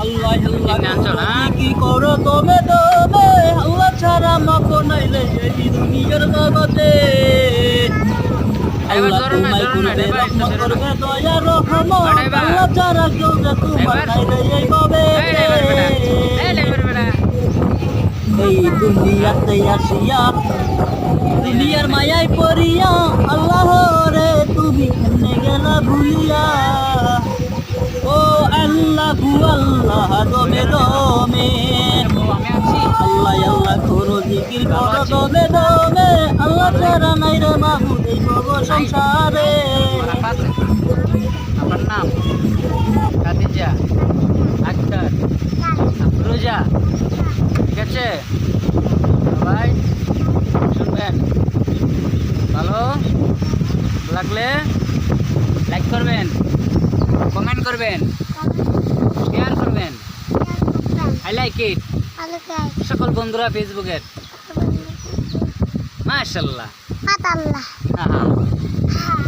আল্লাহ আল্লাহ ঠিক নাচো না? কি করো তুমি তুমি আল্লাহ ছাড়া মতো নাইলে এই দুনিয়ার জগতে এবার আল্লাহ ধরো না, তোমায় ধরো না, করবে এবার রহমত ধরো না। করবে দয়া রহমত এবার। আল্লাহ ছাড়া কেউ যে তোমার এবার। নাইলে এই ভাবে এই ড্রাইভার বেটা, এই ড্রাইভার বেটা। এই দুনিয়াতে আসিয়া দুনিয়ার মায়ায় পড়িয়া আল্লাহ রে তুমি কেমনে গেলা ভুলিয়া ও আল্লাহ আল্লাহ দমে দমে আমি আছি। আল্লাহ আল্লাহ করো জিকির করো দমে দমে আল্লাহ ছাড়া নাই রে মাহবুব এই ভব সংসারে মারাফাত। আপনার নাম খাদিজা আক্তার আফরোজা। ঠিক আছে সবাই শুনবেন, ভালো লাগলে লাইক করবেন, কমেন্ট করবেন, শেয়ার করবেন। আই লাইক ইট সকল বন্ধুরা ফেসবুকের। মাশাআল্লাহ। হ্যাঁ হ্যাঁ।